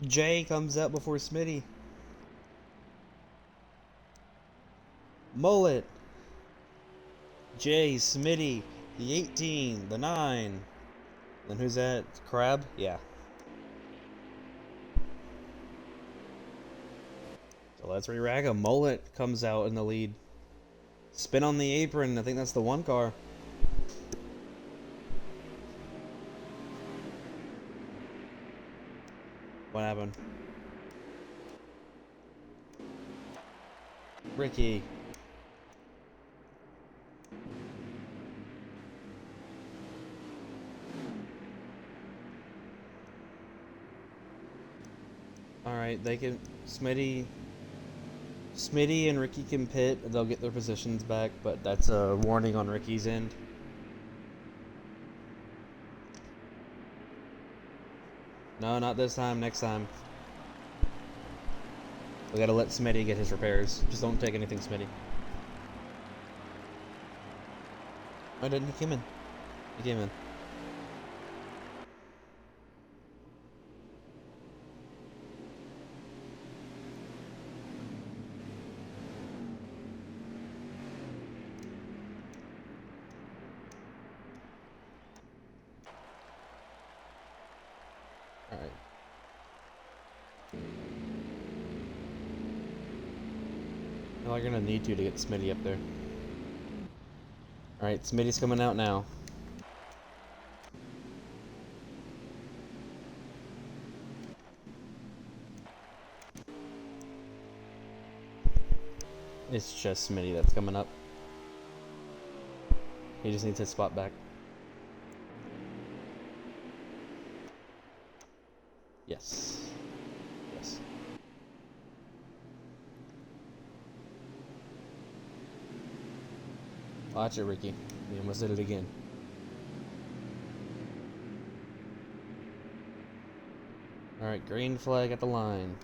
Jay comes out before Smitty. Mullet. Jay, Smitty, the 18, the 9. Then who's that? Crab? Yeah. So let's re-rag him. Mullet comes out in the lead. Spin on the apron. I think that's the 1 car. What happened? Ricky. Alright, they can... Smitty and Ricky can pit. They'll get their positions back, but that's a warning on Ricky's end. No, not this time. Next time. We gotta let Smitty get his repairs. Just don't take anything, Smitty. Oh, didn't he came in? He came in. Alright. Well, you're gonna need to get Smitty up there. Alright, Smitty's coming out now. It's just Smitty that's coming up. He just needs his spot back. Yes. Yes. Watch it, Ricky. You almost did it again. Alright, green flag at the line.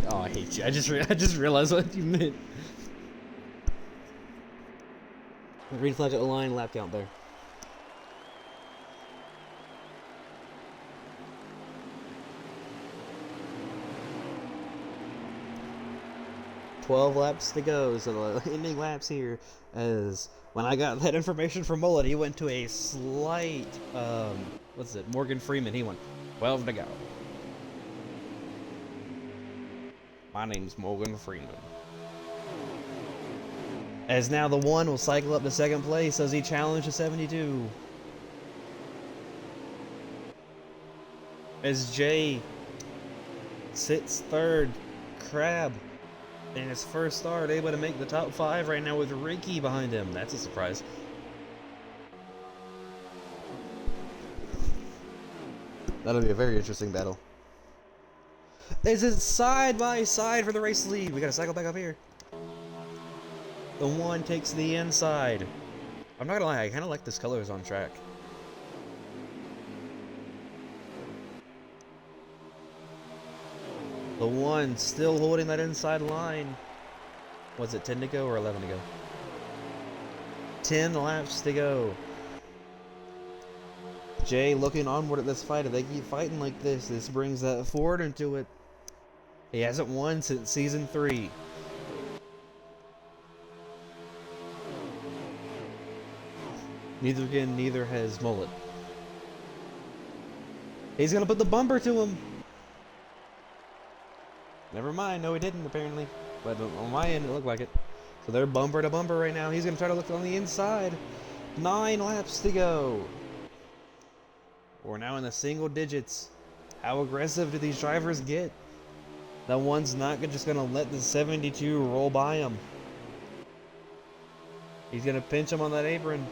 Oh, I hate you. I just realized what you meant. Green flag at the line, lap count there. Laps to go, so the ending laps here. As when I got that information from Mullet, he went to a slight, what's it, Morgan Freeman, he went 12 to go. My name's Morgan Freeman. As now the 1 will cycle up to 2nd place as he challenges 72. As Jay sits 3rd, Crab in his first start, able to make the top 5 right now with Ricky behind him. That's a surprise. That'll be a very interesting battle. This is side by side for the race lead. We gotta cycle back up here. The 1 takes the inside. I'm not gonna lie, I kinda like this colors on track. The 1 still holding that inside line. Was it 10 to go or 11 to go? 10 laps to go. Jay looking onward at this fight. If they keep fighting like this brings that Ford into it. He hasn't won since season 3. Neither has Mullet. He's gonna put the bumper to him. Never mind. No, he didn't apparently. But on my end, it looked like it. So they're bumper to bumper right now. He's gonna try to look on the inside. 9 laps to go. We're now in the single digits. How aggressive do these drivers get? That one's not just gonna let the 72 roll by him. He's gonna pinch him on that apron.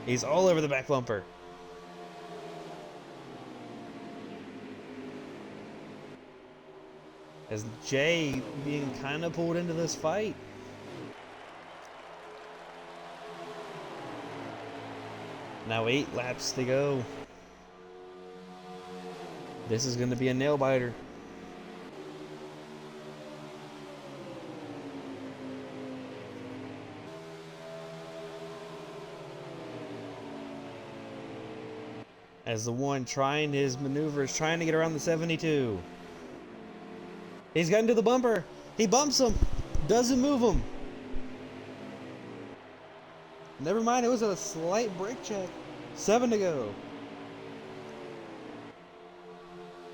He's all over the back bumper. As Jay being kind of pulled into this fight. Now 8 laps to go. This is going to be a nail biter. As the one trying his maneuvers, trying to get around the 72. He's gotten to the bumper. He bumps him. Doesn't move him. Never mind, it was a slight brake check. 7 to go.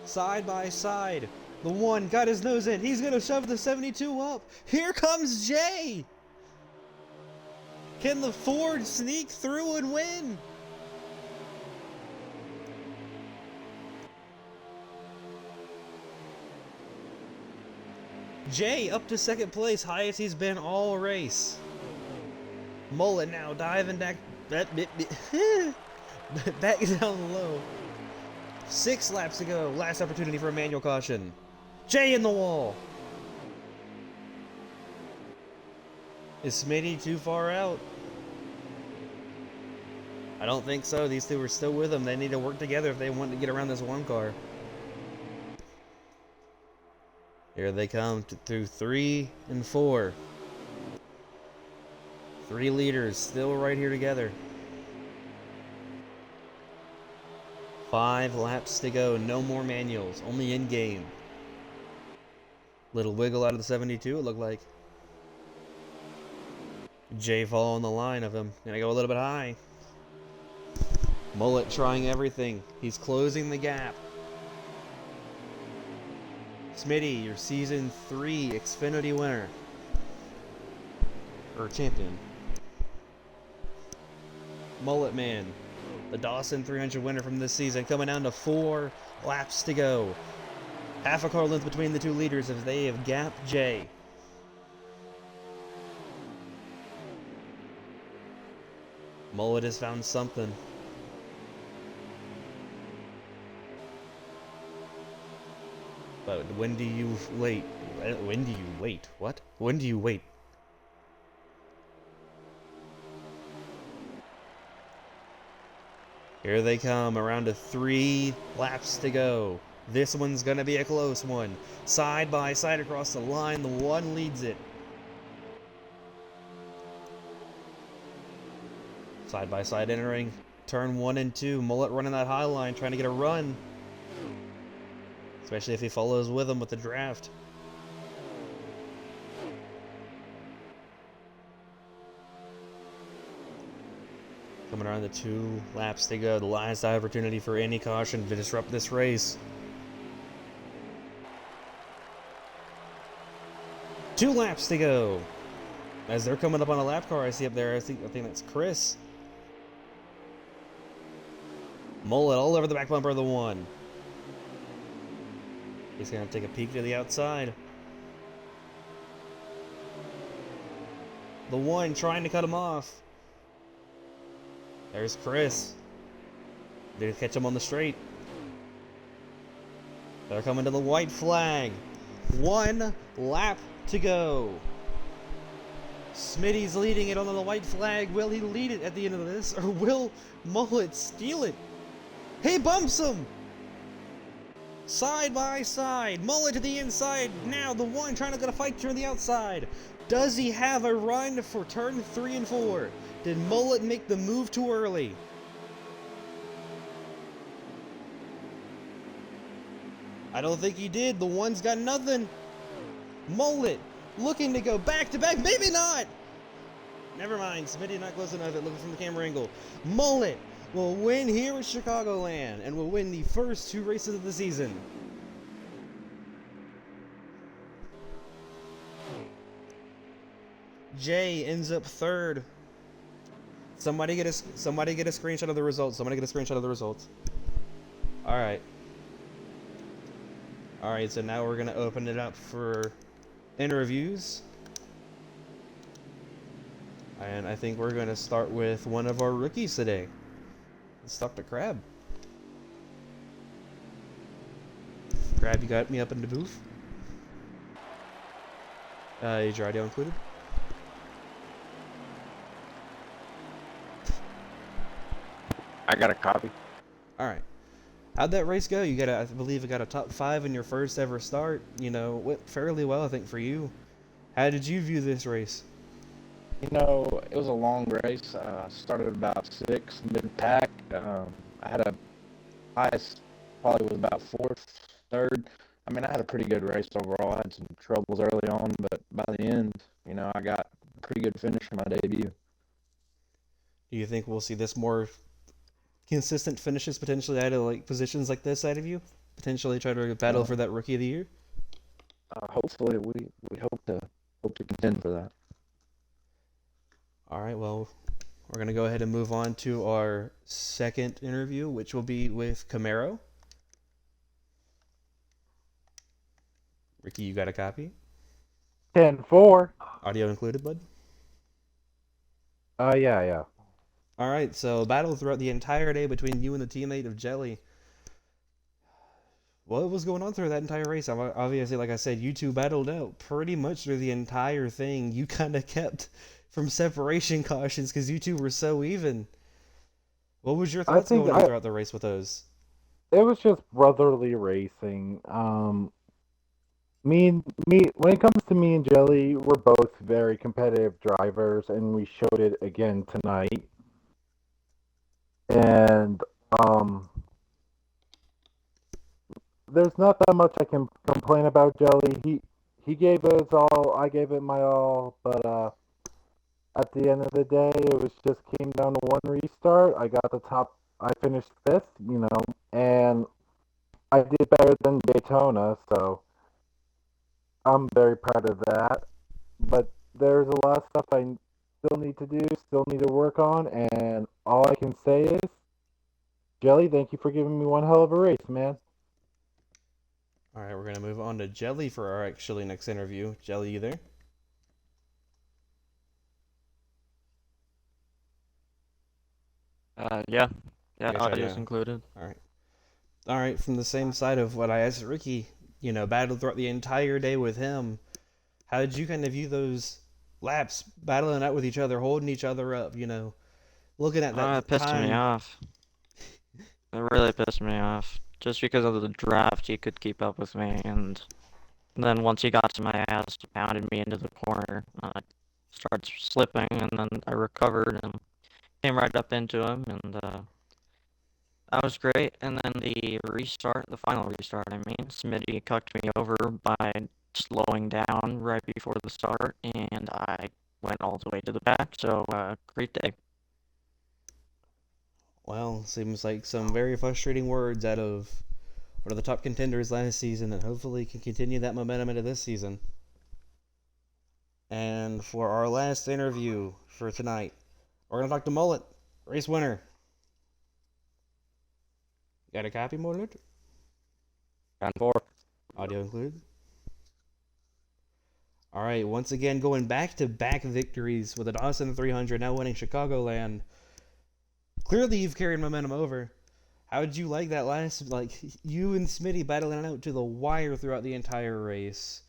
Side by side. The one got his nose in. He's going to shove the 72 up. Here comes Jay. Can the Ford sneak through and win? Jay up to second place, highest he's been all race. Mullet now diving back down low. 6 laps to go. Last opportunity for a manual caution. Jay in the wall. Is Smitty too far out? I don't think so. These two are still with him. They need to work together if they want to get around this one car. Here they come through 3 and 4. 3 leaders still right here together. 5 laps to go. No more manuals. Only in game. Little wiggle out of the 72, it looked like. Jay following the line of him. Gonna go a little bit high. Mullet trying everything. He's closing the gap. Smitty, your season 3 Xfinity winner. Or champion. Mullet Man, the Dawson 300 winner from this season, coming down to 4 laps to go. Half a car length between the two leaders as they have gapped Jay. Mullet has found something. But when do you wait? When do you wait? What? When do you wait? Here they come, around to 3 laps to go. This one's gonna be a close one. Side by side across the line, the one leads it. Side by side entering turn 1 and 2. Mullet running that high line, trying to get a run. Especially if he follows with him with the draft. Coming around the 2 laps to go. The last opportunity for any caution to disrupt this race. 2 laps to go. As they're coming up on a lap car, I see up there, I think that's Chris. Mullet all over the back bumper of the one. He's going to take a peek to the outside. The one trying to cut him off. There's Chris. Did he catch him on the straight? They're coming to the white flag. 1 lap to go. Smitty's leading it on the white flag. Will he lead it at the end of this? Or will Mullet steal it? He bumps him! Side by side. Mullet to the inside. Now the one trying to get a fight through the outside. Does he have a run for turn 3 and 4? Did Mullet make the move too early? I don't think he did. The one's got nothing. Mullet looking to go back to back. Maybe not. Never mind. Smitty not close enough. It looking from the camera angle. Mullet will win here at Chicagoland and will win the first 2 races of the season. Jay ends up 3rd. Somebody get a screenshot of the results. All right. All right, so now we're going to open it up for interviews. And I think we're going to start with one of our rookies today. Let's talk to Crab. Crab, you got me up in the booth? Is your audio included? I got a copy. All right. How'd that race go? You got, I believe, you got a top 5 in your first ever start. You know, went fairly well, I think, for you. How did you view this race? You know, it was a long race. Started about 6 mid-pack. I had a highest, probably was about 4th, 3rd. I mean, I had a pretty good race overall. I had some troubles early on, but by the end, you know, I got a pretty good finish for my debut. Do you think we'll see this more consistent finishes potentially out of like positions like this out of you? Potentially try to battle for that Rookie of the Year? Hopefully, we hope to contend for that. All right, well, we're going to go ahead and move on to our second interview, which will be with Camaro. Ricky, you got a copy? 10-4. Audio included, bud? Yeah. All right, so battle throughout the entire day between you and the teammate of Jelly. What was going on through that entire race? Obviously, like I said, you two battled out pretty much through the entire thing. You kind of kept from separation cautions because you two were so even. What was your thoughts going on throughout the race with those? It was just brotherly racing. Me, when it comes to me and Jelly, we're both very competitive drivers, and we showed it again tonight. And there's not that much I can complain about Jelly. He gave it his all, I gave it my all, but at the end of the day, it was just came down to one restart. I finished 5th, you know, and I did better than Daytona, so I'm very proud of that. But there's a lot of stuff I still need to do, still need to work on, and all I can say is, Jelly, thank you for giving me one hell of a race, man. All right, we're going to move on to Jelly for our actually next interview. Jelly, you there? Yeah, Yes, audio's yeah. included. All right, from the same side of what I asked Ricky, you know, battled throughout the entire day with him. How did you kind of view those laps, battling out with each other, holding each other up, you know, looking at that It pissed me time? off. It really pissed me off. Just because of the draft, he could keep up with me, and then once he got to my ass, he pounded me into the corner. I started slipping, and then I recovered and came right up into him, and that was great. And then the final restart, I mean, Smitty cucked me over by slowing down right before the start, and I went all the way to the back, so great day. Well, seems like some very frustrating words out of one of the top contenders last season, and hopefully can continue that momentum into this season. And for our last interview for tonight, we're going to talk to Mullet, race winner. Got a copy, Mullet? 10-4. Audio included. All right, once again going back-to-back victories with an Austin 300, now winning Chicagoland. Clearly, you've carried momentum over. How did you like that last, like, you and Smitty battling it out to the wire throughout the entire race?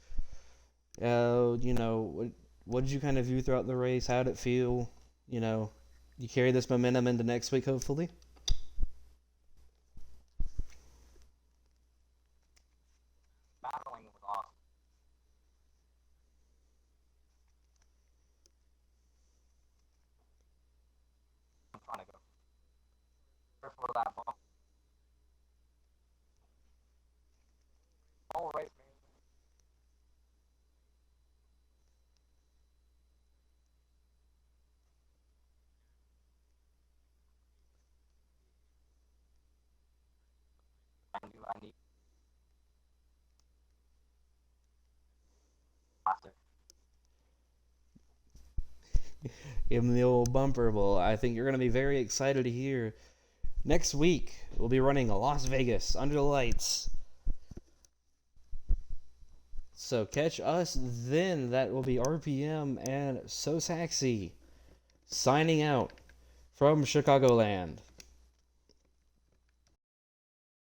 You know, what did you kind of view throughout the race? How did it feel? You know, you carry this momentum into next week, hopefully? Battling with Austin. I'm trying to go. Careful of that bump. All right, man. I need plastic. Give him the old bumper. Well, I think you're going to be very excited to hear. Next week, we'll be running Las Vegas under the lights. So catch us then. That will be RPM and So Saxy signing out from Chicagoland.